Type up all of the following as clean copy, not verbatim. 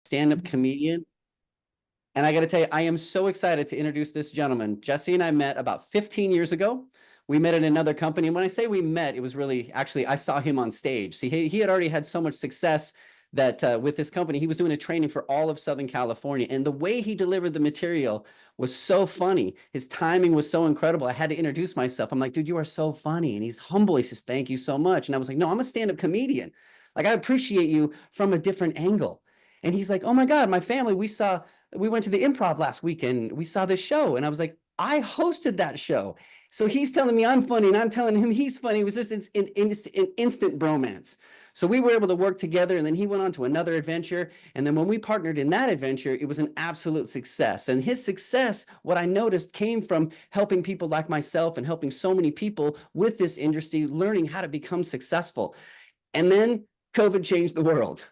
stand-up comedian. And I got to tell you, I am so excited to introduce this gentleman. Jesse and I met about 15 years ago. We met at another company. And when I say we met, it was really, actually, I saw him on stage. See, he had already had so much success that with this company, he was doing a training for all of Southern California. And the way he delivered the material was so funny. His timing was so incredible. I had to introduce myself. I'm like, dude, you are so funny. And he's humble. He says, thank you so much. And I was like, no, I'm a stand-up comedian. Like, I appreciate you from a different angle. And he's like, oh my God, my family, we went to the Improv last weekend. We saw this show. And I was like, I hosted that show. So he's telling me I'm funny and I'm telling him he's funny. It was just an instant bromance. So we were able to work together, and then he went on to another adventure. And then when we partnered in that adventure, it was an absolute success. And his success, what I noticed, came from helping people like myself and helping so many people with this industry, learning how to become successful. And then COVID changed the world.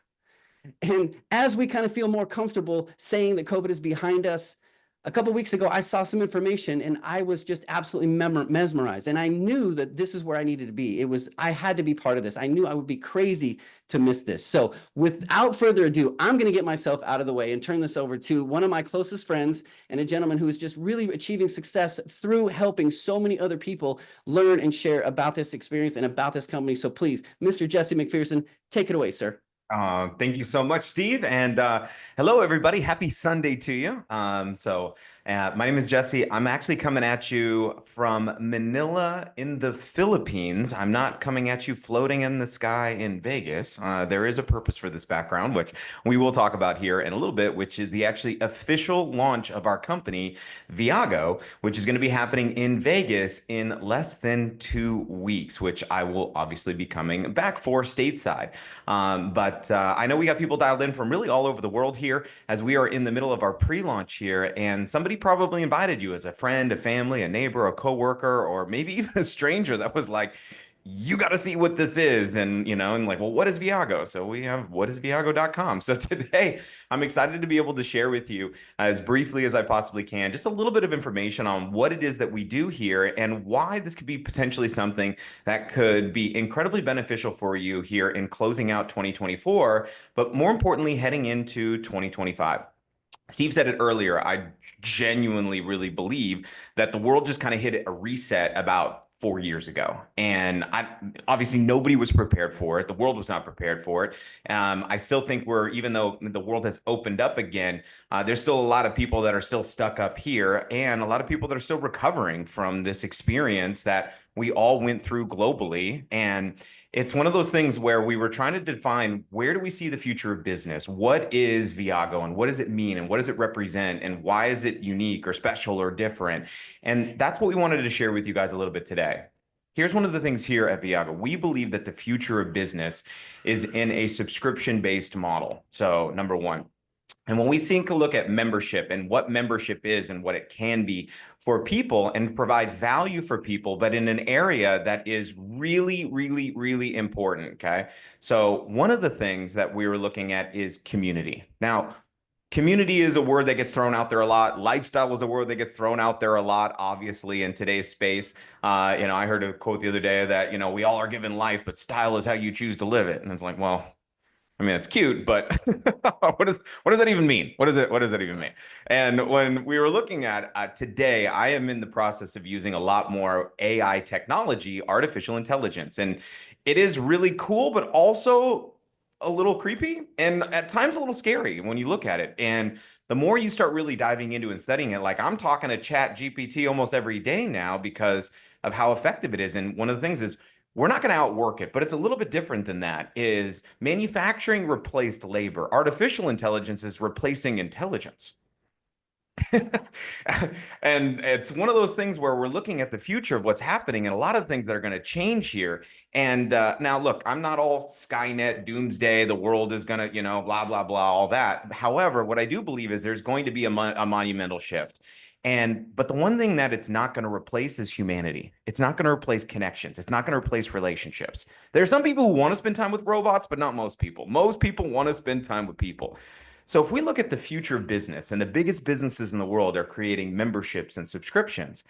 And as we kind of feel more comfortable saying that COVID is behind us, a couple of weeks ago, I saw some information and I was just absolutely mesmerized. And I knew that this is where I needed to be. I had to be part of this. I knew I would be crazy to miss this. So without further ado, I'm going to get myself out of the way and turn this over to one of my closest friends and a gentleman who is just really achieving success through helping so many other people learn and share about this experience and about this company. So please, Mr. Jesse Macpherson, take it away, sir. Thank you so much, Steve. And hello, everybody. Happy Sunday to you. My name is Jesse. I'm actually coming at you from Manila in the Philippines. I'm not coming at you floating in the sky in Vegas. There is a purpose for this background, which we will talk about here in a little bit, which is the actually official launch of our company, Viago, which is going to be happening in Vegas in less than 2 weeks, which I will obviously be coming back for stateside. But I know we got people dialed in from really all over the world here as we are in the middle of our pre-launch here, and somebody probably invited you as a friend, a family, a neighbor, a coworker, or maybe even a stranger that was like, you got to see what this is. And, and like, well, what is Viago? So we have whatisviago.com. So today I'm excited to be able to share with you as briefly as I possibly can, just a little bit of information on what it is that we do here and why this could be potentially something that could be incredibly beneficial for you here in closing out 2024, but more importantly, heading into 2025. Steve said it earlier. I genuinely really believe that the world just kind of hit a reset about 4 years ago. And obviously nobody was prepared for it. The world was not prepared for it. I still think even though the world has opened up again, there's still a lot of people that are still stuck up here and a lot of people that are still recovering from this experience that we all went through globally. And it's one of those things where we were trying to define, where do we see the future of business? What is Viago and what does it mean and what does it represent and why is it unique or special or different? And that's what we wanted to share with you guys a little bit today. Here's one of the things here at Viago. We believe that the future of business is in a subscription-based model. So number one. And when we take a look at membership and what membership is and what it can be for people and provide value for people, but in an area that is really, really, really important, okay? So one of the things that we were looking at is community. Now, community is a word that gets thrown out there a lot. Lifestyle is a word that gets thrown out there a lot, obviously, in today's space. I heard a quote the other day that, we all are given life, but style is how you choose to live it. And it's like, well, I mean, it's cute, but what does that even mean? What does that even mean? And when we were looking at today, I am in the process of using a lot more AI technology, artificial intelligence, and it is really cool, but also a little creepy and at times a little scary when you look at it. And the more you start really diving into and studying it, like I'm talking to Chat GPT almost every day now because of how effective it is. And one of the things is, we're not going to outwork it, but it's a little bit different than that. Is manufacturing replaced labor. Artificial intelligence is replacing intelligence. And it's one of those things where we're looking at the future of what's happening and a lot of things that are going to change here. And now, look, I'm not all Skynet, doomsday, the world is going to, blah, blah, blah, all that. However, what I do believe is there's going to be a monumental shift. But the one thing that it's not going to replace is humanity. It's not going to replace connections. It's not going to replace relationships. There are some people who want to spend time with robots, but not most people. Most people want to spend time with people. So if we look at the future of business, and the biggest businesses in the world are creating memberships and subscriptions,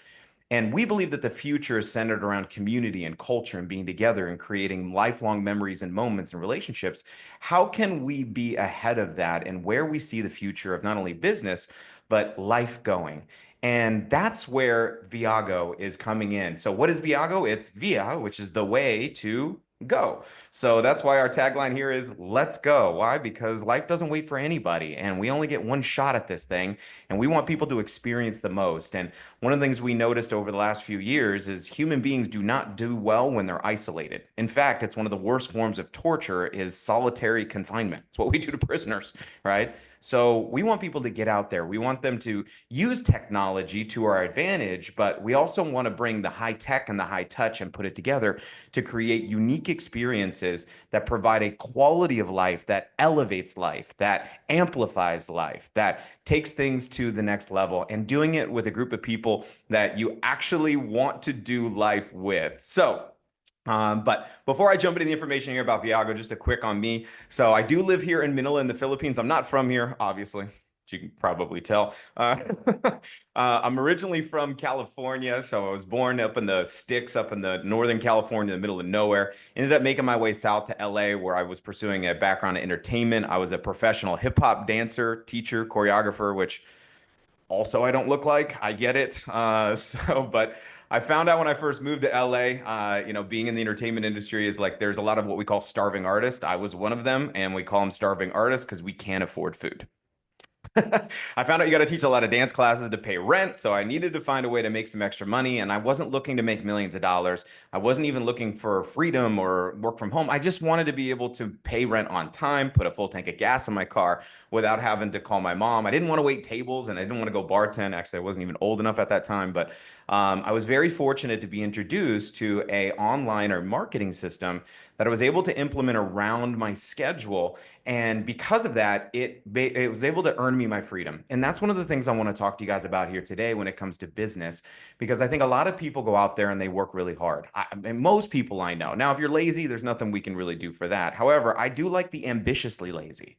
And we believe that the future is centered around community and culture and being together and creating lifelong memories and moments and relationships. How can we be ahead of that and where we see the future of not only business, but life going? And that's where Viago is coming in. So what is Viago? It's via, which is the way to go. So that's why our tagline here is let's go. Why? Because life doesn't wait for anybody and we only get one shot at this thing and we want people to experience the most. And one of the things we noticed over the last few years is human beings do not do well when they're isolated. In fact, it's one of the worst forms of torture is solitary confinement. It's what we do to prisoners, right? So we want people to get out there. We want them to use technology to our advantage, but we also want to bring the high tech and the high touch and put it together to create unique experiences that provide a quality of life that elevates life, that amplifies life, that takes things to the next level, and doing it with a group of people that you actually want to do life with. So but before I jump into the information here about Viago, just a quick on me. So I do live here in Manila in the Philippines. I'm not from here, obviously, as you can probably tell. I'm originally from California. So I was born up in the sticks, up in the Northern California, in the middle of nowhere. Ended up making my way south to LA, where I was pursuing a background in entertainment. I was a professional hip hop dancer, teacher, choreographer, which also I don't look like. I get it. But I found out when I first moved to LA, being in the entertainment industry is like there's a lot of what we call starving artists. I was one of them, and we call them starving artists because we can't afford food. I found out you got to teach a lot of dance classes to pay rent, so I needed to find a way to make some extra money, and I wasn't looking to make millions of dollars. I wasn't even looking for freedom or work from home. I just wanted to be able to pay rent on time, put a full tank of gas in my car without having to call my mom. I didn't want to wait tables, and I didn't want to go bartend. Actually, I wasn't even old enough at that time, but I was very fortunate to be introduced to a online or marketing system that I was able to implement around my schedule. And because of that, it was able to earn me my freedom. And that's one of the things I want to talk to you guys about here today when it comes to business, because I think a lot of people go out there and they work really hard. And most people I know. Now, if you're lazy, there's nothing we can really do for that. However, I do like the ambitiously lazy.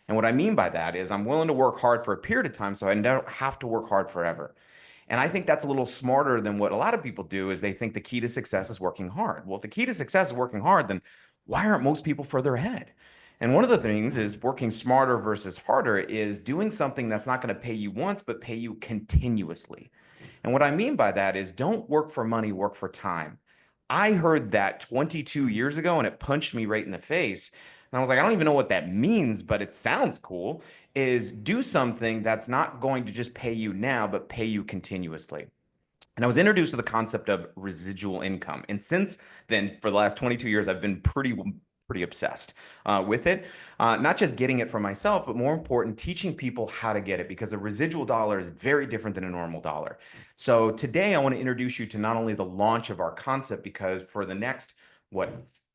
And what I mean by that is I'm willing to work hard for a period of time so I don't have to work hard forever. And I think that's a little smarter than what a lot of people do is they think the key to success is working hard. Well, if the key to success is working hard, then why aren't most people further ahead? And one of the things is working smarter versus harder is doing something that's not going to pay you once, but pay you continuously. And what I mean by that is don't work for money, work for time. I heard that 22 years ago and it punched me right in the face. And I was like, I don't even know what that means, but it sounds cool. Is do something that's not going to just pay you now, but pay you continuously. And I was introduced to the concept of residual income. And since then, for the last 22 years, I've been pretty obsessed with it. Not just getting it for myself, but more important, teaching people how to get it because a residual dollar is very different than a normal dollar. So today I want to introduce you to not only the launch of our concept, because for the next,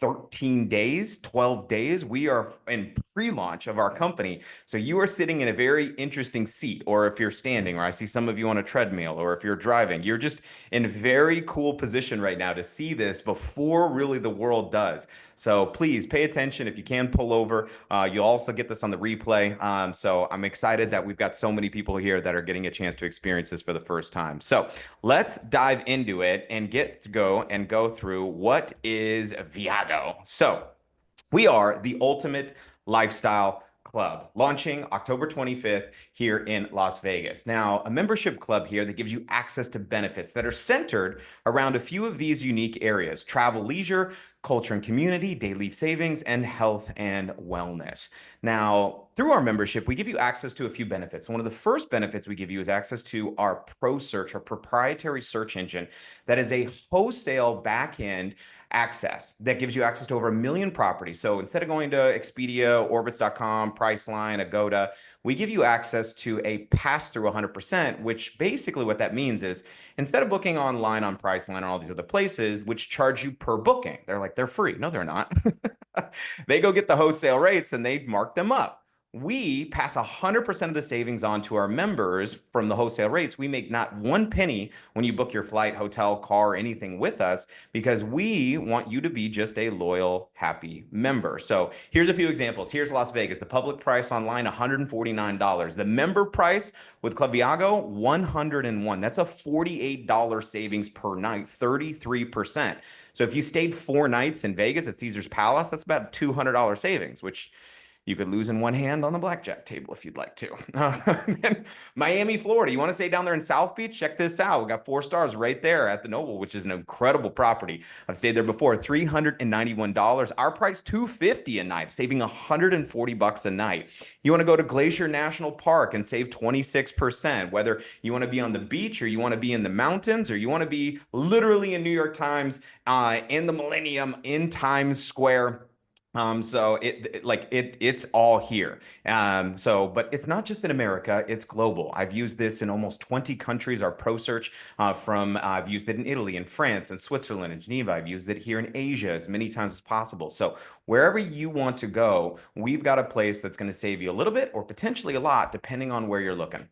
13 days, 12 days, we are in pre-launch of our company. So you are sitting in a very interesting seat, or if you're standing, or I see some of you on a treadmill, or if you're driving, you're just in a very cool position right now to see this before really the world does. So please pay attention. If you can pull over, you'll also get this on the replay. So I'm excited that we've got so many people here that are getting a chance to experience this for the first time. So let's dive into it and go through what is Viago. So we are the ultimate lifestyle club launching October 25th here in Las Vegas. Now, a membership club here that gives you access to benefits that are centered around a few of these unique areas: travel, leisure, culture and community, daily savings, and health and wellness. Now, through our membership, we give you access to a few benefits. One of the first benefits we give you is access to our Pro Search, our proprietary search engine that is a wholesale backend access that gives you access to over 1 million properties. So instead of going to Expedia, Orbitz.com, Priceline, Agoda, we give you access to a pass-through 100%, which basically what that means is instead of booking online on Priceline and all these other places, which charge you per booking, they're free. No, they're not. They go get the wholesale rates and they mark them up. we pass 100% of the savings on to our members from the wholesale rates. We make not one penny when you book your flight, hotel, car, anything with us, because we want you to be just a loyal, happy member. So here's a few examples. Here's Las Vegas. The public price online, $149. The member price with Club Viago, $101. That's a $48 savings per night, 33%. So if you stayed 4 nights in Vegas at Caesar's Palace, that's about $200 savings, which you could lose in one hand on the blackjack table if you'd like to. Then Miami, Florida. You want to stay down there in South Beach? Check this out. We got 4 stars right there at the Noble, which is an incredible property. I've stayed there before. $391. Our price $250 a night, saving $140 a night. You want to go to Glacier National Park and save 26%. Whether you want to be on the beach or you want to be in the mountains or you want to be literally in New York Times in the Millennium in Times Square. So it's all here. But it's not just in America, it's global. I've used this in almost 20 countries. Our Pro Search I've used it in Italy and France and Switzerland and Geneva. I've used it here in Asia as many times as possible. So wherever you want to go, we've got a place that's going to save you a little bit or potentially a lot, depending on where you're looking.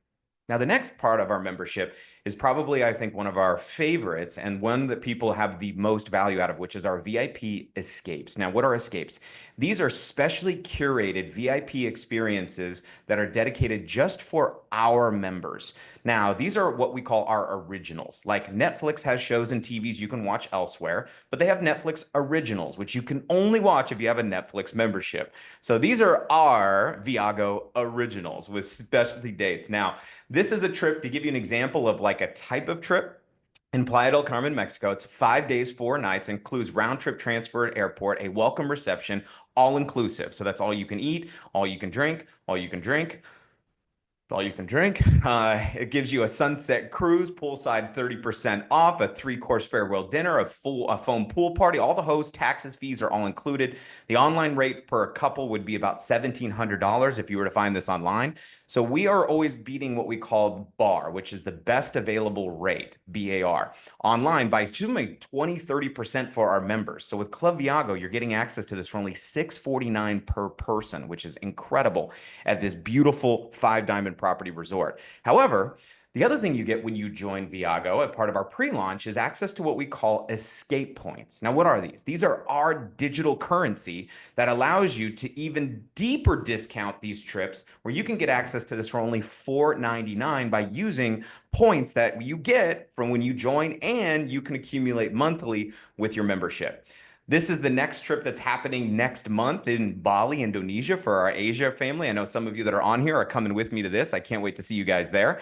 Now, the next part of our membership is probably, I think, one of our favorites and one that people have the most value out of, which is our VIP escapes. Now, what are escapes? These are specially curated VIP experiences that are dedicated just for our members. Now, these are what we call our originals. Like Netflix has shows and TVs you can watch elsewhere, but they have Netflix originals, which you can only watch if you have a Netflix membership. So these are our Viago originals with specialty dates. Now, this is a trip, to give you an example of like a type of trip, in Playa del Carmen, Mexico. It's 5 days, 4 nights, includes round trip transfer at airport, a welcome reception, all inclusive. So that's all you can eat, all you can drink, all you can drink. All you can drink. It gives you a sunset cruise, poolside 30% off, a 3-course farewell dinner, a foam pool party. All the host taxes, fees are all included. The online rate per couple would be about $1,700 if you were to find this online. So we are always beating what we call BAR, which is the best available rate, BAR, online by assuming 20-30% for our members. So with Club Viago, you're getting access to this for only $649 per person, which is incredible at this beautiful 5-diamond property resort. However, the other thing you get when you join Viago, a part of our pre-launch, is access to what we call escape points. Now, what are these? These are our digital currency that allows you to even deeper discount these trips, where you can get access to this for only $499 by using points that you get from when you join, and you can accumulate monthly with your membership. This is the next trip that's happening next month in Bali, Indonesia, for our Asia family. I know some of you that are on here are coming with me to this. I can't wait to see you guys there.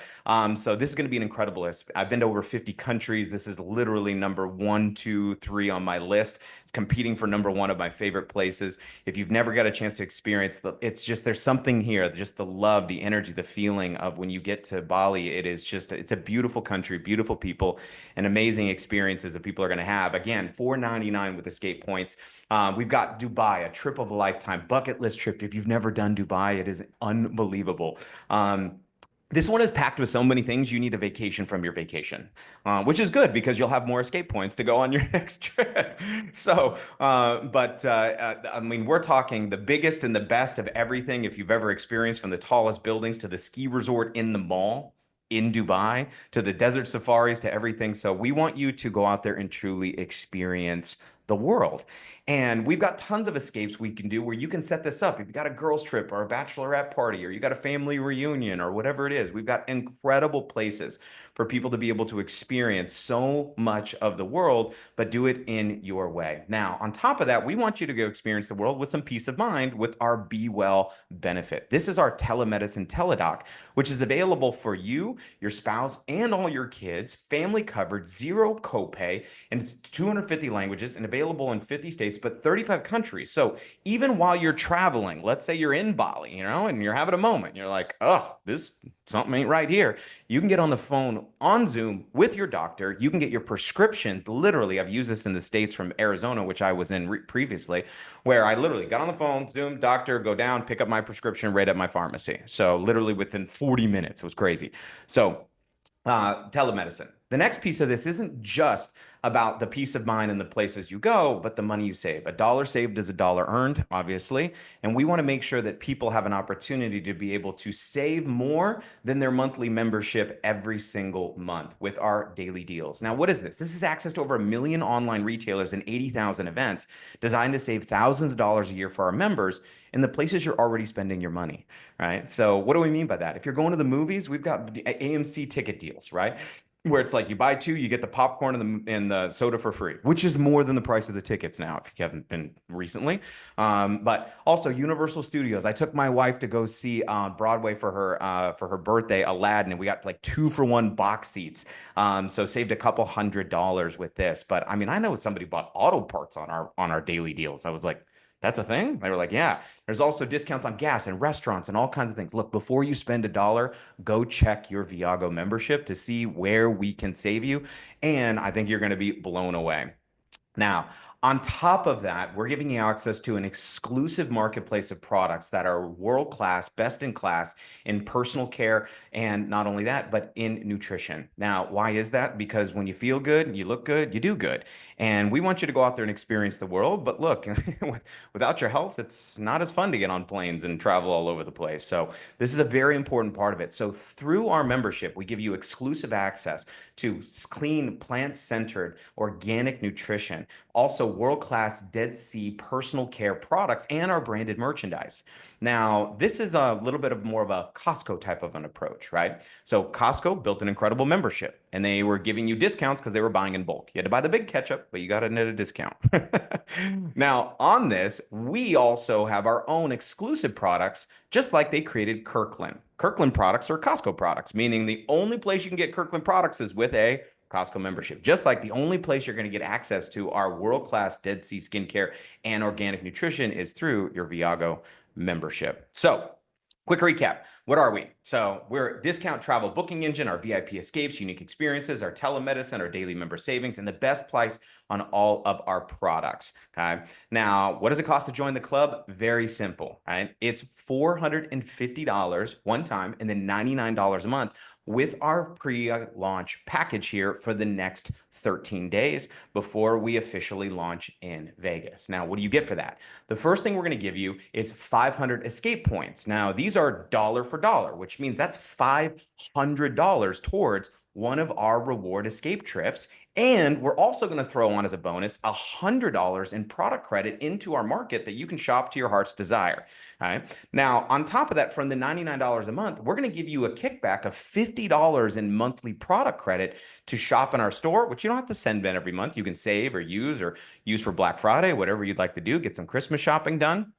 So this is going to be an incredible list. I've been to over 50 countries. This is literally number 1, 2, 3 on my list. It's competing for number 1 of my favorite places. If you've never got a chance to experience it's just, there's something here, just the love, the energy, the feeling of when you get to Bali. It's a beautiful country, beautiful people, and amazing experiences that people are going to have. Again, $499 with escape points. We've got Dubai, a trip of a lifetime, bucket list trip. If you've never done Dubai, it is unbelievable. This one is packed with so many things. You need a vacation from your vacation, which is good because you'll have more escape points to go on your next trip. So, I mean, we're talking the biggest and the best of everything. If you've ever experienced, from the tallest buildings to the ski resort in the mall in Dubai, to the desert safaris, to everything. So we want you to go out there and truly experience the world. And we've got tons of escapes we can do where you can set this up. If you've got a girls trip or a bachelorette party, or you got a family reunion or whatever it is, we've got incredible places for people to be able to experience so much of the world, but do it in your way. Now, on top of that, we want you to go experience the world with some peace of mind with our Be Well benefit. This is our telemedicine teledoc, which is available for you, your spouse, and all your kids, family covered, 0 copay, and it's 250 languages and available in 50 states, but 35 countries. So even while you're traveling, let's say you're in Bali, and you're having a moment, you're like, oh, something ain't right here. You can get on the phone on Zoom with your doctor. You can get your prescriptions. Literally, I've used this in the States from Arizona, which I was in previously, where I literally got on the phone, Zoom, doctor, go down, pick up my prescription right at my pharmacy. So literally within 40 minutes, it was crazy. So telemedicine. The next piece of this isn't just about the peace of mind and the places you go, but the money you save. A dollar saved is a dollar earned, obviously. And we want to make sure that people have an opportunity to be able to save more than their monthly membership every single month with our daily deals. Now, what is this? This is access to over 1 million online retailers and 80,000 events designed to save thousands of dollars a year for our members in the places you're already spending your money, right? So what do we mean by that? If you're going to the movies, we've got AMC ticket deals, right? Where it's like you buy two, you get the popcorn and the soda for free, which is more than the price of the tickets now, if you haven't been recently. But also Universal Studios. I took my wife to go see Broadway for her birthday, Aladdin, and we got like 2-for-1 box seats. So saved a couple $100 with this. But I mean, I know somebody bought auto parts on our daily deals. I was like, that's a thing? They were like, yeah. There's also discounts on gas and restaurants and all kinds of things. Look, before you spend a dollar, go check your Viago membership to see where we can save you. And I think you're going to be blown away. Now, on top of that, we're giving you access to an exclusive marketplace of products that are world-class, best in class in personal care. And not only that, but in nutrition. Now, why is that? Because when you feel good, you look good, you do good. And we want you to go out there and experience the world. But look, without your health, it's not as fun to get on planes and travel all over the place. So this is a very important part of it. So through our membership, we give you exclusive access to clean, plant-centered, organic nutrition, also world-class Dead Sea personal care products, and our branded merchandise. Now, this is a little bit of more of a Costco type of an approach, right? So Costco built an incredible membership, and they were giving you discounts because they were buying in bulk. You had to buy the big ketchup, but you got it at a discount. Now, on this, we also have our own exclusive products, just like they created Kirkland. Kirkland products are Costco products, meaning the only place you can get Kirkland products is with a Costco membership. Just like the only place you're going to get access to our world-class Dead Sea skincare and organic nutrition is through your Viago membership. So quick recap. What are we? So we're discount travel booking engine, our VIP escapes, unique experiences, our telemedicine, our daily member savings, and the best price on all of our products. Okay. Now, what does it cost to join the club? Very simple, right? It's $450 one time and then $99 a month with our pre-launch package here for the next 13 days before we officially launch in Vegas. Now, what do you get for that? The first thing we're going to give you is 500 escape points. Now, these are dollar for dollar, which means that's $500 towards one of our reward escape trips. And we're also going to throw on as a bonus $100 in product credit into our market that you can shop to your heart's desire. All right. Now, on top of that, from the $99 a month, we're going to give you a kickback of $50 in monthly product credit to shop in our store, which you don't have to send in every month. You can save or use for Black Friday, whatever you'd like to do, get some Christmas shopping done.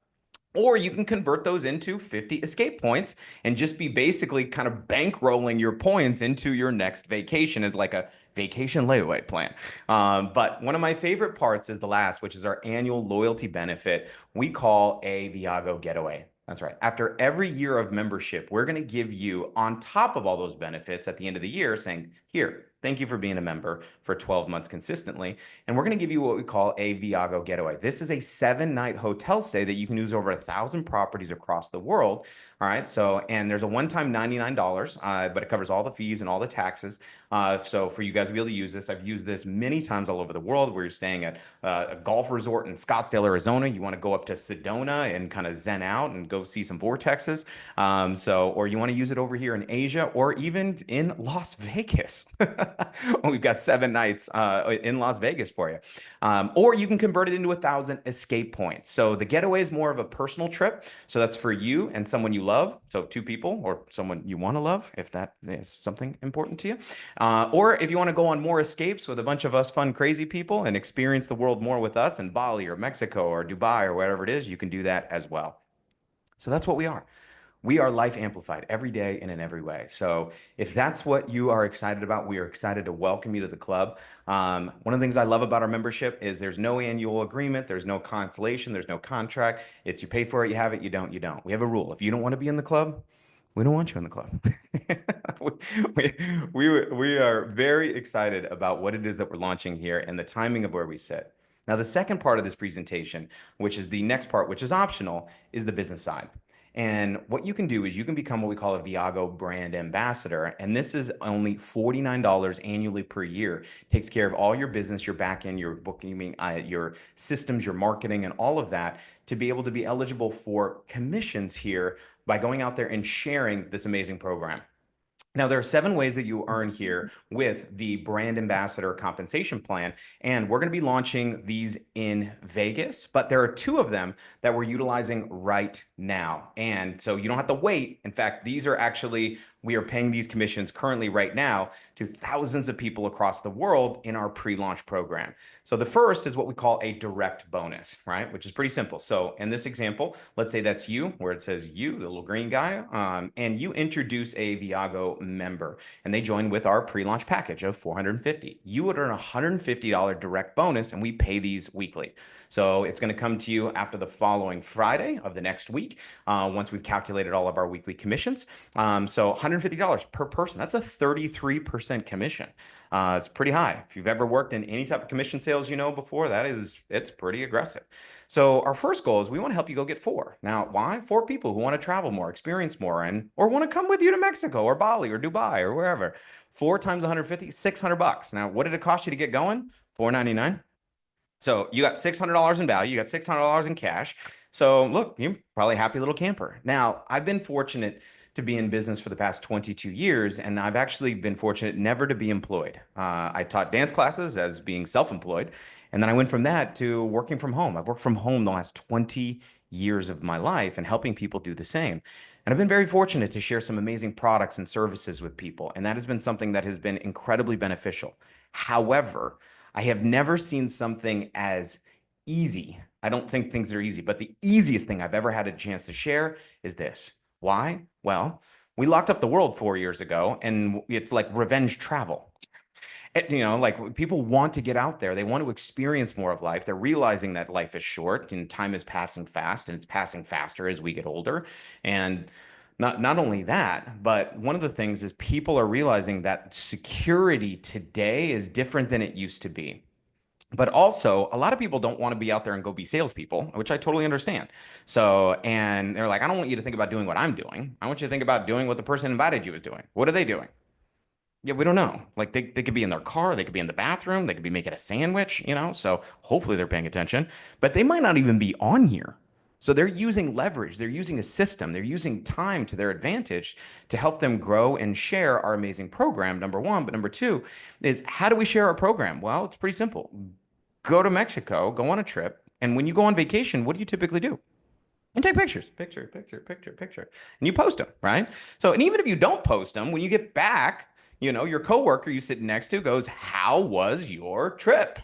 Or you can convert those into 50 escape points and just be basically kind of bankrolling your points into your next vacation as like a vacation layaway plan. But one of my favorite parts is the last, which is our annual loyalty benefit we call a Viago getaway. That's right. After every year of membership, we're going to give you, on top of all those benefits at the end of the year, saying, here, thank you for being a member for 12 months consistently. And we're going to give you what we call a Viago getaway. This is a 7-night hotel stay that you can use over 1,000 properties across the world. All right. So, and there's a one-time $99, but it covers all the fees and all the taxes. So for you guys to be able to use this, I've used this many times all over the world where you're staying at a golf resort in Scottsdale, Arizona. You want to go up to Sedona and kind of zen out and go see some vortexes. Or you want to use it over here in Asia or even in Las Vegas. We've got 7 nights in Las Vegas for you. Or you can convert it into 1,000 escape points. So the getaway is more of a personal trip. So that's for you and someone you love. So 2 people or someone you want to love, if that is something important to you. Or if you want to go on more escapes with a bunch of us fun, crazy people and experience the world more with us in Bali or Mexico or Dubai or wherever it is, you can do that as well. So that's what we are. We are life amplified every day and in every way. So if that's what you are excited about, we are excited to welcome you to the club. One of the things I love about our membership is there's no annual agreement. There's no consolation. There's no contract. It's you pay for it, you have it, you don't, you don't. We have a rule. If you don't want to be in the club, we don't want you in the club. we are very excited about what it is that we're launching here and the timing of where we sit. Now, the second part of this presentation, which is the next part, which is optional, is the business side. And what you can do is you can become what we call a Viago brand ambassador. And this is only $49 annually per year. It takes care of all your business, your back end, your booking, your systems, your marketing, and all of that to be able to be eligible for commissions here by going out there and sharing this amazing program. Now, there are 7 ways that you earn here with the brand ambassador compensation plan, and we're going to be launching these in Vegas, but there are 2 of them that we're utilizing right now. And so you don't have to wait. In fact, these are actually, we are paying these commissions currently right now to thousands of people across the world in our pre-launch program. So the first is what we call a direct bonus, right? Which is pretty simple. So in this example, let's say that's you, where it says you, the little green guy, and you introduce a Viago member, and they join with our pre-launch package of $450. You would earn a $150 direct bonus, and we pay these weekly. So it's going to come to you after the following Friday of the next week, once we've calculated all of our weekly commissions. So $150 per person. That's a 33% commission. It's pretty high. If you've ever worked in any type of commission sales, before, it's pretty aggressive. So our first goal is we want to help you go get 4. Now, why? 4 people who want to travel more, experience more, or want to come with you to Mexico or Bali or Dubai or wherever. 4 times 150, $600. Now, what did it cost you to get going? $499. So you got $600 in value, you got $600 in cash. So look, you're probably a happy little camper. Now, I've been fortunate to be in business for the past 22 years, and I've actually been fortunate never to be employed. I taught dance classes as being self-employed, and then I went from that to working from home. I've worked from home the last 20 years of my life and helping people do the same. And I've been very fortunate to share some amazing products and services with people, and that has been something that has been incredibly beneficial. However, I have never seen something as easy. I don't think things are easy, but the easiest thing I've ever had a chance to share is this. Why? Well, we locked up the world 4 years ago, and it's like revenge travel. Like people want to get out there. They want to experience more of life. They're realizing that life is short and time is passing fast, and it's passing faster as we get older. And not only that, but one of the things is people are realizing that security today is different than it used to be. But also, a lot of people don't want to be out there and go be salespeople, which I totally understand. So, and they're like, I don't want you to think about doing what I'm doing. I want you to think about doing what the person invited you is doing. What are they doing? Yeah, we don't know. Like they could be in their car, they could be in the bathroom, they could be making a sandwich. So hopefully they're paying attention, but they might not even be on here. So they're using leverage, they're using a system, they're using time to their advantage to help them grow and share our amazing program, number 1. But number 2 is, how do we share our program? Well, it's pretty simple. Go to Mexico, go on a trip, and when you go on vacation, what do you typically do? And take pictures, picture, and you post them, right? So, and even if you don't post them, when you get back, your coworker you sit next to goes, "How was your trip?"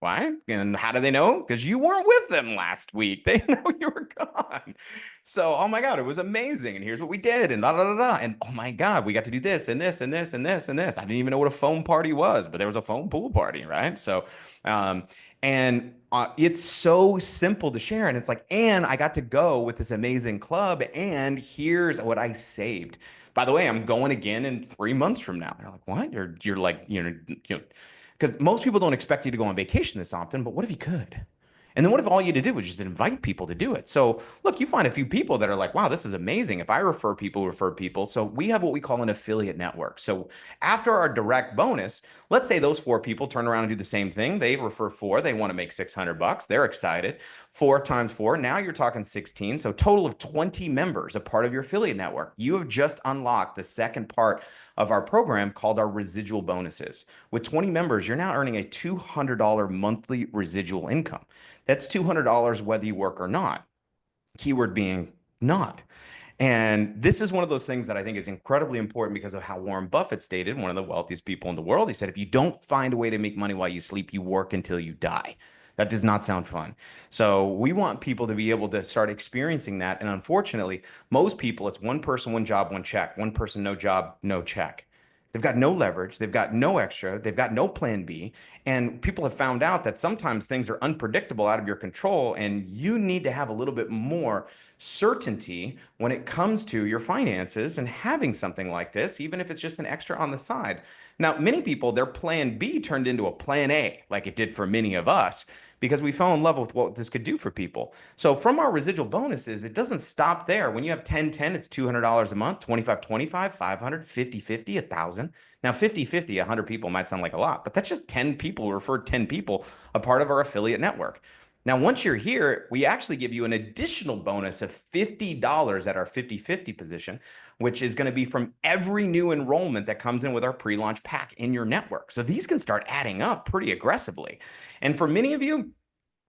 Why? And how do they know? Because you weren't with them last week. They know you were gone. So, oh my God, it was amazing. And here's what we did, and da da da da. And oh my God, we got to do this and this and this and this and this. I didn't even know what a foam party was, but there was a foam pool party, right? So, and it's so simple to share. And it's like, and I got to go with this amazing club, and here's what I saved. By the way, I'm going again in 3 months from now. They're like, what? You're like, because most people don't expect you to go on vacation this often, but what if you could? And then what if all you did was just invite people to do it? So look, you find a few people that are like, wow, this is amazing. If I refer people. So we have what we call an affiliate network. So after our direct bonus, let's say those 4 people turn around and do the same thing. They refer 4, they want to make $600. They're excited. 4 times 4, now you're talking 16. So total of 20 members, a part of your affiliate network. You have just unlocked the second part of our program called our residual bonuses. With 20 members, you're now earning a $200 monthly residual income. That's $200 whether you work or not. Keyword being not. And this is one of those things that I think is incredibly important because of how Warren Buffett stated, one of the wealthiest people in the world. He said, if you don't find a way to make money while you sleep, you work until you die. That does not sound fun. So we want people to be able to start experiencing that. And unfortunately, most people, it's one person, one job, one check. One person, no job, no check. They've got no leverage. They've got no extra. They've got no plan B. And people have found out that sometimes things are unpredictable, out of your control, and you need to have a little bit more certainty when it comes to your finances and having something like this, even if it's just an extra on the side. Now, many people, their plan B turned into a plan A, like it did for many of us, because we fell in love with what this could do for people. So from our residual bonuses, it doesn't stop there. When you have 10-10, it's $200 a month, 25-25, 500, 50-50, 1,000. Now, 50-50, 100 people might sound like a lot, but that's just 10 people who referred 10 people, a part of our affiliate network. Now, once you're here, we actually give you an additional bonus of $50 at our 50-50 position, which is going to be from every new enrollment that comes in with our pre-launch pack in your network. So these can start adding up pretty aggressively. And for many of you,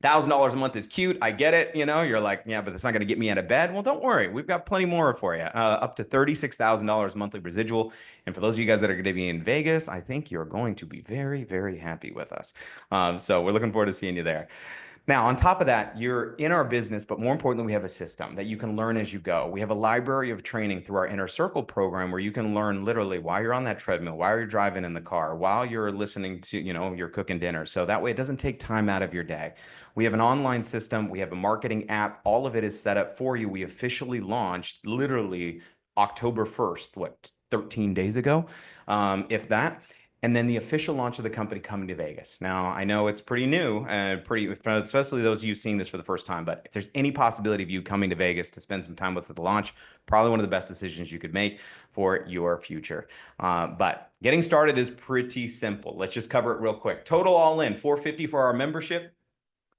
$1,000 a month is cute. I get it. You know, you're like, yeah, but it's not going to get me out of bed. Well, don't worry. We've got plenty more for you. Up to $36,000 monthly residual. And for those of you guys that are going to be in Vegas, I think you're going to be very, very happy with us. So we're looking forward to seeing you there. Now, on top of that, you're in our business, but more importantly, we have a system that you can learn as you go. We have a library of training through our Inner Circle program where you can learn literally while you're on that treadmill, while you're driving in the car, while you're listening to, you're cooking dinner. So that way it doesn't take time out of your day. We have an online system. We have a marketing app. All of it is set up for you. We officially launched literally October 1st, 13 days ago, if that. And then the official launch of the company coming to Vegas. Now, I know it's pretty new, especially those of you seeing this for the first time, but if there's any possibility of you coming to Vegas to spend some time with at the launch, probably one of the best decisions you could make for your future. But getting started is pretty simple. Let's just cover it real quick. Total all in, $450 for our membership,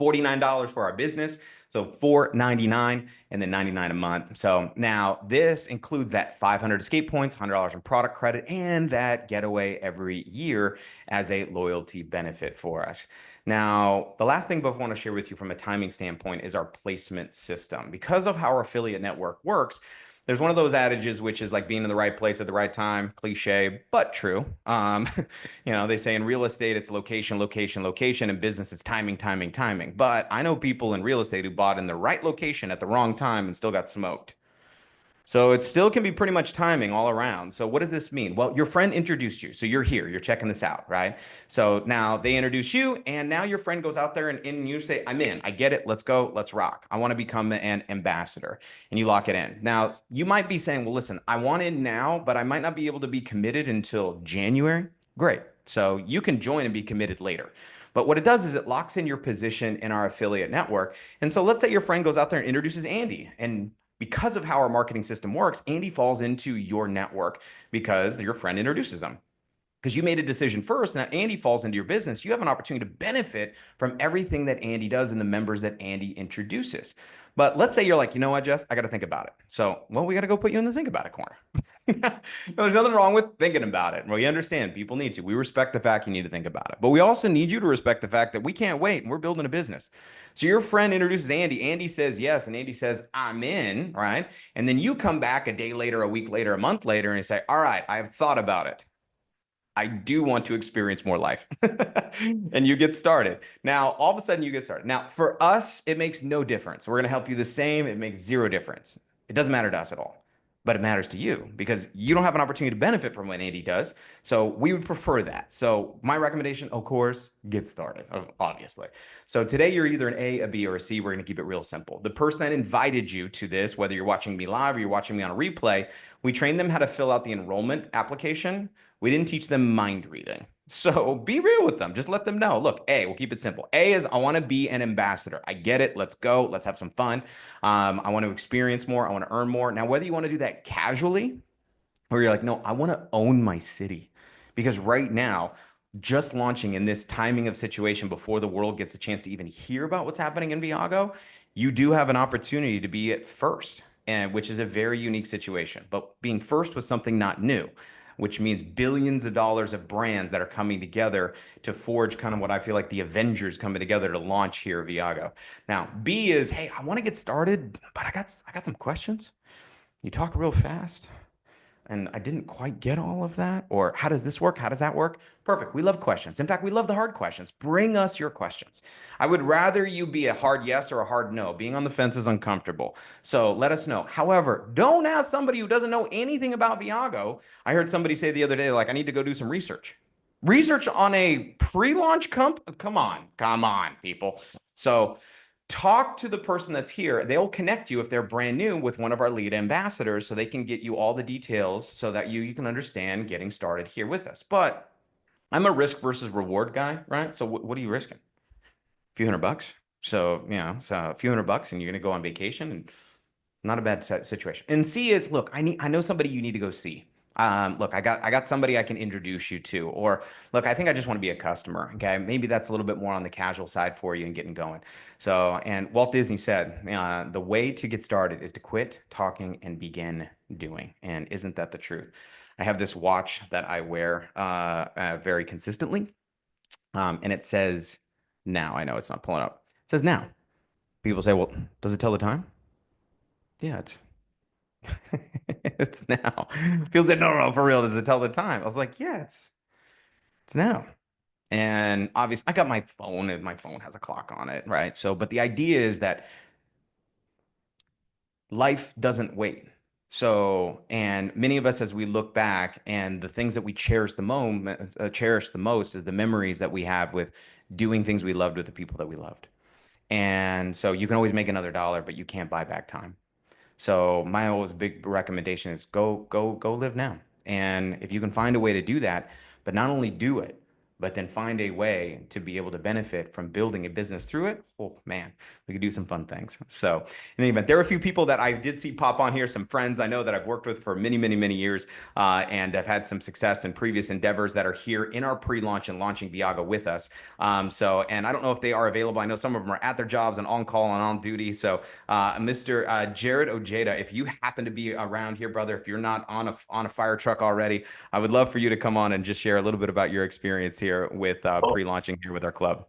$49 for our business. So $499 and then $99 a month. So now this includes that 500 escape points, $100 in product credit, and that getaway every year as a loyalty benefit for us. Now, the last thing I want to share with you from a timing standpoint is our placement system. Because of how our affiliate network works, there's one of those adages, which is like being in the right place at the right time, cliche, but true. They say in real estate, it's location, location, location. In business, it's timing, timing, timing. But I know people in real estate who bought in the right location at the wrong time and still got smoked. So it still can be pretty much timing all around. So what does this mean? Well, your friend introduced you. So you're here, you're checking this out, right? So now they introduce you and now your friend goes out there and you say, I'm in, I get it. Let's go. Let's rock. I want to become an ambassador, and you lock it in. Now you might be saying, well, listen, I want in now, but I might not be able to be committed until January. Great. So you can join and be committed later. But what it does is it locks in your position in our affiliate network. And so let's say your friend goes out there and introduces Andy, and because of how our marketing system works, Andy falls into your network because your friend introduces them. Because you made a decision first, now Andy falls into your business, you have an opportunity to benefit from everything that Andy does and the members that Andy introduces. But let's say you're like, you know what, Jess, I got to think about it. So, well, we got to go put you in the think about it corner. No, there's nothing wrong with thinking about it. Well, you understand people need to. We respect the fact you need to think about it. But we also need you to respect the fact that we can't wait and we're building a business. So your friend introduces Andy. Andy says yes. And Andy says, I'm in, right? And then you come back a day later, a week later, a month later, and you say, all right, I have thought about it. I do want to experience more life. And you get started. Now, all of a sudden you get started. Now, for us, it makes no difference. We're going to help you the same. It makes zero difference. It doesn't matter to us at all, but it matters to you because you don't have an opportunity to benefit from what Andy does. So we would prefer that. So my recommendation, of course, get started, obviously. So today you're either an A, a B, or a C. We're going to keep it real simple. The person that invited you to this, whether you're watching me live or you're watching me on a replay, we trained them how to fill out the enrollment application. We didn't teach them mind reading. So be real with them. Just let them know. Look, A, we'll keep it simple. A is I want to be an ambassador. I get it. Let's go. Let's have some fun. I want to experience more. I want to earn more. Now, whether you want to do that casually or you're like, no, I want to own my city. Because right now, just launching in this timing of situation before the world gets a chance to even hear about what's happening in Viago, you do have an opportunity to be at first, and which is a very unique situation. But being first was something not new, which means billions of dollars of brands that are coming together to forge kind of what I feel like the Avengers coming together to launch here at Viago. Now, B is, hey, I want to get started, but I got some questions. You talk real fast and I didn't quite get all of that. Or how does this work? How does that work? Perfect. We love questions. In fact, we love the hard questions. Bring us your questions. I would rather you be a hard yes or a hard no. Being on the fence is uncomfortable. So let us know. However, don't ask somebody who doesn't know anything about Viago. I heard somebody say the other day, like, I need to go do some research. Research on a pre-launch company? Come on, people. So talk to the person that's here. They'll connect you if they're brand new with one of our lead ambassadors so they can get you all the details so that you can understand getting started here with us. But I'm a risk versus reward guy, right? So what are you risking? A few $100. So, so a few $100 and you're going to go on vacation, and not a bad situation. And C is, look, I know somebody you need to go see. Look, I got somebody I can introduce you to, or look, I think I just want to be a customer. Okay, maybe that's a little bit more on the casual side for you and getting going. So, and Walt Disney said, the way to get started is to quit talking and begin doing. And isn't that the truth? I have this watch that I wear very consistently, and it says now. I know it's not pulling up. It says now. People say, well, does it tell the time? Yeah, it's now. People say, no, for real, does it tell the time? I was like, yeah, it's now. And obviously, I got my phone, and my phone has a clock on it, right? So, but the idea is that life doesn't wait. So, and many of us, as we look back, and the things that we cherish cherish the most is the memories that we have with doing things we loved with the people that we loved. And so, you can always make another dollar, but you can't buy back time. So my always big recommendation is go live now. And if you can find a way to do that, but not only do it, but then find a way to be able to benefit from building a business through it. Oh man, we could do some fun things. So in any event, there are a few people that I did see pop on here, some friends I know that I've worked with for many, many, many years, and have had some success in previous endeavors that are here in our pre-launch and launching Viago with us. And I don't know if they are available. I know some of them are at their jobs and on call and on duty. So Mr. Jared Ojeda, if you happen to be around here, brother, if you're not on a fire truck already, I would love for you to come on and just share a little bit about your experience here with Oh, pre-launching here with our club.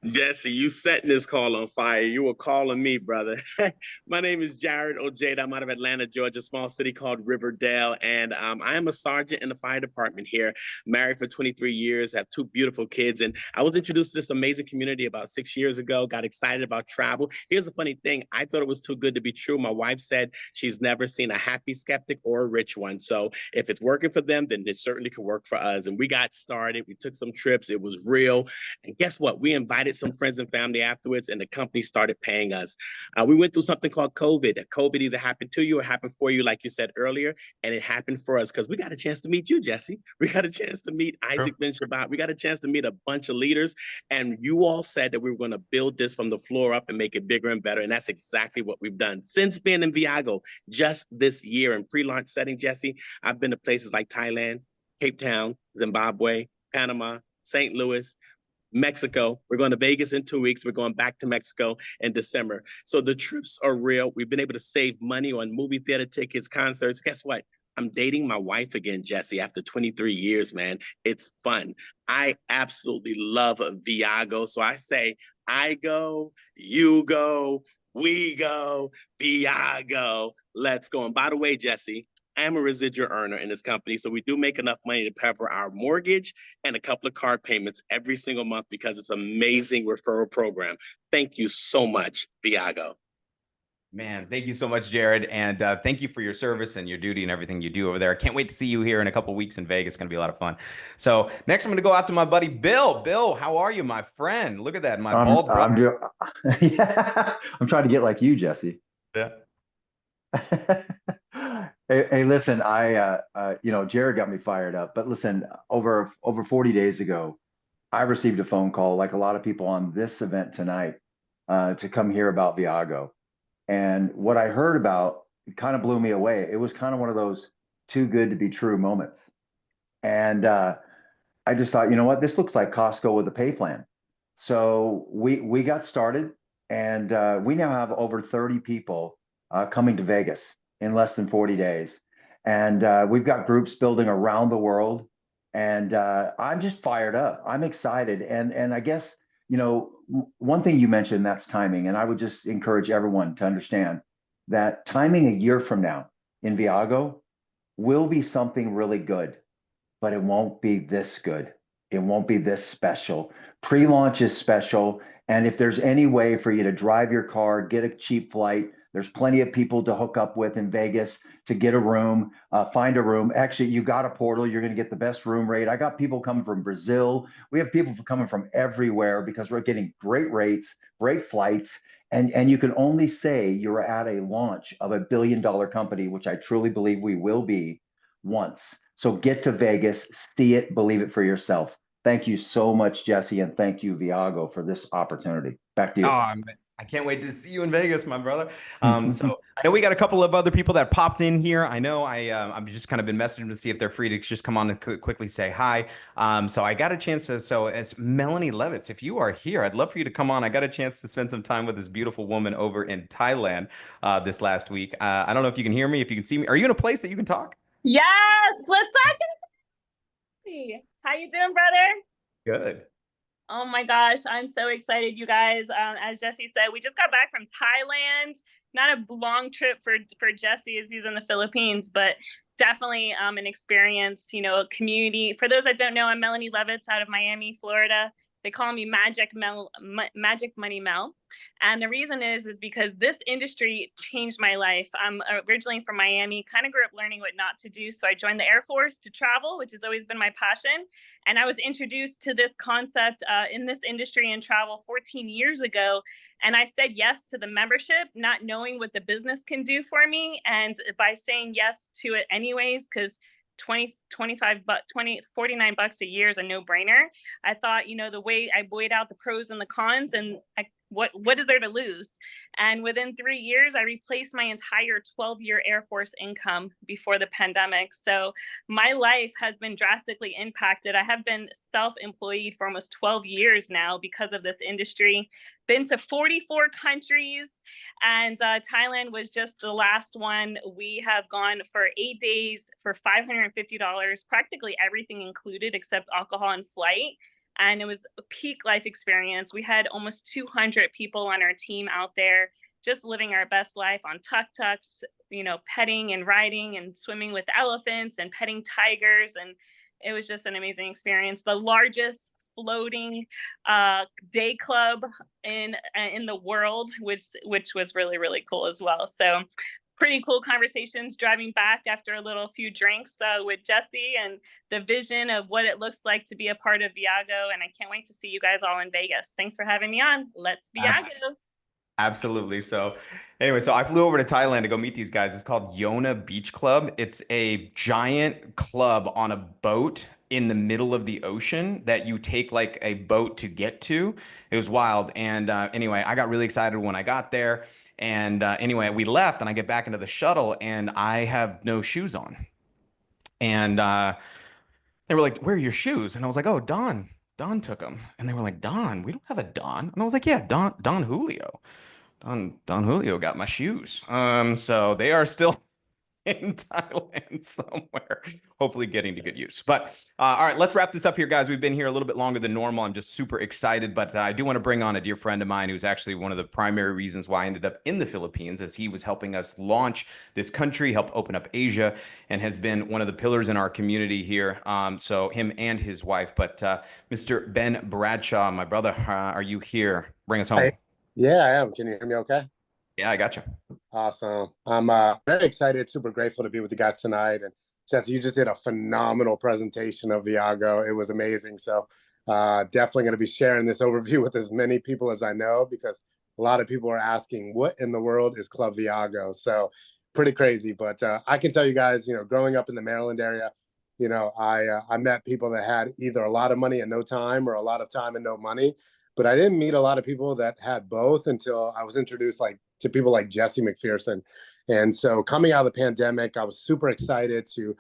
Jesse, you setting this call on fire. You were calling me, brother. My name is Jared Ojeda. I'm out of Atlanta, Georgia, a small city called Riverdale. And I am a sergeant in the fire department here, married for 23 years, have two beautiful kids. And I was introduced to this amazing community about 6 years ago, got excited about travel. Here's the funny thing. I thought it was too good to be true. My wife said she's never seen a happy skeptic or a rich one. So if it's working for them, then it certainly could work for us. And we got started. We took some trips. It was real. And guess what? We invited some friends and family afterwards, and the company started paying us. We went through something called COVID. COVID either happened to you or happened for you, like you said earlier, and it happened for us because we got a chance to meet you, Jesse. We got a chance to meet Isaac Ben Shabbat. We got a chance to meet a bunch of leaders, and you all said that we were going to build this from the floor up and make it bigger and better, and that's exactly what we've done. Since being in Viago, just this year in pre-launch setting, Jesse, I've been to places like Thailand, Cape Town, Zimbabwe, Panama, St. Louis, Mexico. We're going to Vegas in 2 weeks. We're going back to Mexico in December. So the trips are real. We've been able to save money on movie theater tickets, concerts. Guess what? I'm dating my wife again, Jesse, after 23 years, man. It's fun. I absolutely love Viago. So I say, I go, you go, we go, Viago. Let's go. And by the way, Jesse, I am a residual earner in this company, so we do make enough money to cover our mortgage and a couple of car payments every single month because it's an amazing referral program. Thank you so much, Viago. Man, thank you so much, Jared. And thank you for your service and your duty and everything you do over there. I can't wait to see you here in a couple of weeks in Vegas. It's going to be a lot of fun. So next, I'm going to go out to my buddy, Bill. Bill, how are you, my friend? Look at that, my bald brother. Yeah, I'm trying to get like you, Jesse. Yeah. Hey, listen, Jared got me fired up, but listen, over 40 days ago, I received a phone call, like a lot of people on this event tonight, to come hear about Viago. And what I heard about kind of blew me away. It was kind of one of those too good to be true moments. And I just thought, you know what, this looks like Costco with a pay plan. So we got started, and we now have over 30 people coming to Vegas in less than 40 days. And we've got groups building around the world. And I'm just fired up. I'm excited. And I guess, one thing you mentioned, that's timing. And I would just encourage everyone to understand that timing a year from now in Viago will be something really good, but it won't be this good. It won't be this special. Pre-launch is special. And if there's any way for you to drive your car, get a cheap flight, There's plenty of people to hook up with in Vegas to get a room, find a room. Actually, you got a portal. You're going to get the best room rate. I got people coming from Brazil. We have people coming from everywhere because we're getting great rates, great flights. And you can only say you're at a launch of $1 billion company, which I truly believe we will be, once. So get to Vegas, see it, believe it for yourself. Thank you so much, Jesse, and thank you, Viago, for this opportunity. Back to you. Oh, I can't wait to see you in Vegas, my brother. So I know we got a couple of other people that popped in here. I know I've just kind of been messaging to see if they're free to just come on and quickly say hi. So I got a chance to, so it's Melanie Levitz. If you are here, I'd love for you to come on. I got a chance to spend some time with this beautiful woman over in Thailand this last week. I don't know if you can hear me, if you can see me. Are you in a place that you can talk? Yes. What's up, Jesse? How you doing, brother? Good. Oh my gosh, I'm so excited, you guys. As Jesse said, we just got back from Thailand. Not a long trip for Jesse as he's in the Philippines, but definitely an experience, you know, a community. For those that don't know, I'm Melanie Levitz out of Miami, Florida. They call me Magic Money Mel. And the reason is because this industry changed my life. I'm originally from Miami, kind of grew up learning what not to do. So I joined the Air Force to travel, which has always been my passion. And I was introduced to this concept in this industry and travel 14 years ago. And I said yes to the membership, not knowing what the business can do for me. And by saying yes to it anyways, because 49 bucks a year is a no-brainer. I thought, you know, the way I weighed out the pros and the cons, and what is there to lose? And within 3 years, I replaced my entire 12-year Air Force income before the pandemic. So my life has been drastically impacted. I have been self-employed for almost 12 years now because of this industry. Been to 44 countries. And Thailand was just the last one. We have gone for 8 days for $550, practically everything included except alcohol and flight. And it was a peak life experience. We had almost 200 people on our team out there just living our best life on tuk-tuks, you know, petting and riding and swimming with elephants and petting tigers. And it was just an amazing experience. The largest floating day club in the world, which was really, really cool as well. So pretty cool conversations driving back after a few drinks with Jesse and the vision of what it looks like to be a part of Viago. And I can't wait to see you guys all in Vegas. Thanks for having me on. Let's Viago. Absolutely. So anyway, so I flew over to Thailand to go meet these guys. It's called Yona Beach Club. It's a giant club on a boat in the middle of the ocean that you take like a boat to get to. It was wild. And anyway, I got really excited when I got there. And anyway, we left and I get back into the shuttle and I have no shoes on. And they were like, "Where are your shoes?" And I was like, "Oh, Don took them." And they were like, "Don, we don't have a Don." And I was like, "Yeah, Don Julio. Don Julio got my shoes." So they are still in Thailand somewhere, hopefully getting to good use. But all right, let's wrap this up here, guys. We've been here a little bit longer than normal. I'm just super excited, but I do want to bring on a dear friend of mine who's actually one of the primary reasons why I ended up in the Philippines, as he was helping us launch this country, help open up Asia, and has been one of the pillars in our community here. So him and his wife. But Mr. Ben Bradshaw, my brother, are you here? Bring us home. Hey. Yeah, I am. Can you hear me okay? Yeah, I got you. Awesome. I'm very excited, super grateful to be with you guys tonight. And Jesse, you just did a phenomenal presentation of Viago. It was amazing. So definitely going to be sharing this overview with as many people as I know, because a lot of people are asking, what in the world is Club Viago? So pretty crazy. But I can tell you guys, you know, growing up in the Maryland area, you know, I met people that had either a lot of money and no time, or a lot of time and no money. But I didn't meet a lot of people that had both until I was introduced to people like Jesse Macpherson. And so coming out of the pandemic, I was super excited to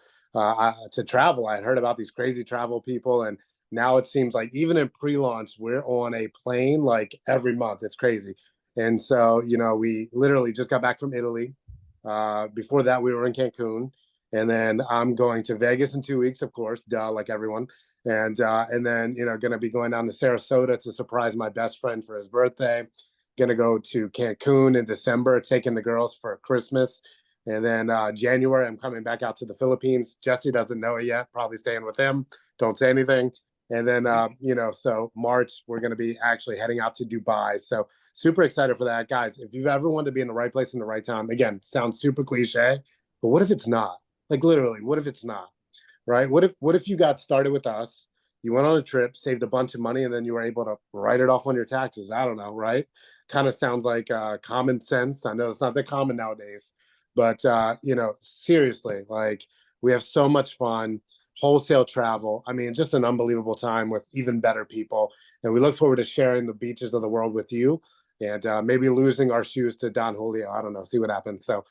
travel. I heard about these crazy travel people, and now it seems like even in pre-launch, we're on a plane like every month. It's crazy. And so, you know, we literally just got back from Italy. Before that, we were in Cancun. And then I'm going to Vegas in 2 weeks, of course, like everyone. And then, you know, going to be going down to Sarasota to surprise my best friend for his birthday. Going to go to Cancun in December, taking the girls for Christmas. And then January, I'm coming back out to the Philippines. Jesse doesn't know it yet, probably staying with him. Don't say anything. And then, so March, we're going to be actually heading out to Dubai. So super excited for that. Guys, if you've ever wanted to be in the right place in the right time, again, sounds super cliche, but what if it's not? Like literally, what if it's not? Right? What if you got started with us, you went on a trip, saved a bunch of money, and then you were able to write it off on your taxes? I don't know, right? Kind of sounds like common sense. I know it's not that common nowadays, but seriously, like we have so much fun, wholesale travel. I mean, just an unbelievable time with even better people. And we look forward to sharing the beaches of the world with you and maybe losing our shoes to Don Julio. I don't know, see what happens. So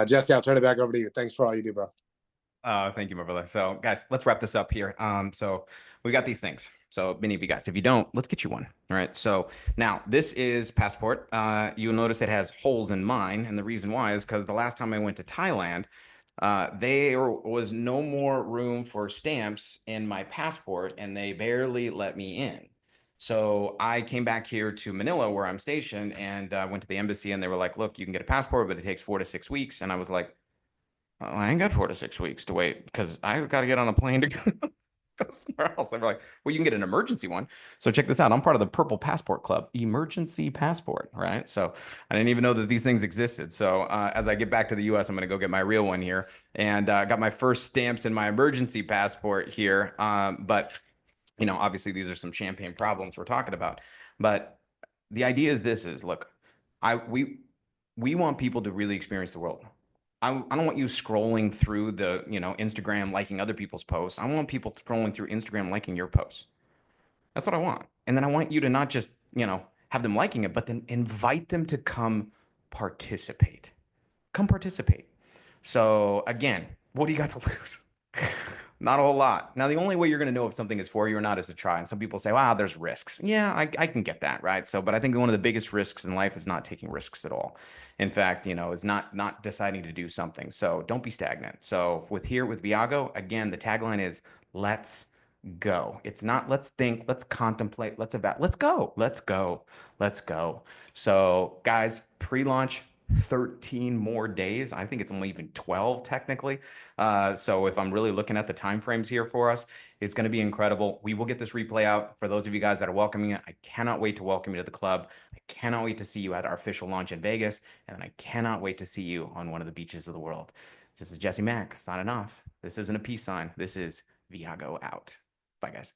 Jesse, I'll turn it back over to you. Thanks for all you do, bro. Thank you, my brother. So guys, let's wrap this up here. So we got these things. So many of you guys, if you don't, let's get you one. All right. So now this is passport. You'll notice it has holes in mine. And the reason why is because the last time I went to Thailand, there was no more room for stamps in my passport and they barely let me in. So I came back here to Manila where I'm stationed and went to the embassy and they were like, look, you can get a passport, but it takes 4 to 6 weeks. And I was like, oh, I ain't got 4 to 6 weeks to wait because I got to get on a plane to go somewhere else. They were like, well, you can get an emergency one. So check this out. I'm part of the Purple Passport Club, emergency passport, right? So I didn't even know that these things existed. So as I get back to the US, I'm going to go get my real one here and got my first stamps in my emergency passport here. But, obviously these are some champagne problems we're talking about. But the idea is look, we want people to really experience the world. I don't want you scrolling through the, Instagram liking other people's posts. I want people scrolling through Instagram liking your posts. That's what I want. And then I want you to not just, have them liking it, but then invite them to come participate. Come participate. So again, what do you got to lose? Not a whole lot. Now, the only way you're going to know if something is for you or not is to try. And some people say, wow, there's risks. Yeah, I can get that, right? So, but I think one of the biggest risks in life is not taking risks at all. In fact, it's not deciding to do something. So don't be stagnant. So with Viago, again, the tagline is let's go. It's not let's think, let's contemplate, let's go. So guys, pre-launch 13 more days. I think it's only even 12 technically. So if I'm really looking at the time frames here for us, it's going to be incredible. We will get this replay out for those of you guys that are welcoming it. I cannot wait to welcome you to the club. I cannot wait to see you at our official launch in Vegas. And I cannot wait to see you on one of the beaches of the world. This is Jesse Mack signing off. This isn't a peace sign. This is Viago out. Bye, guys.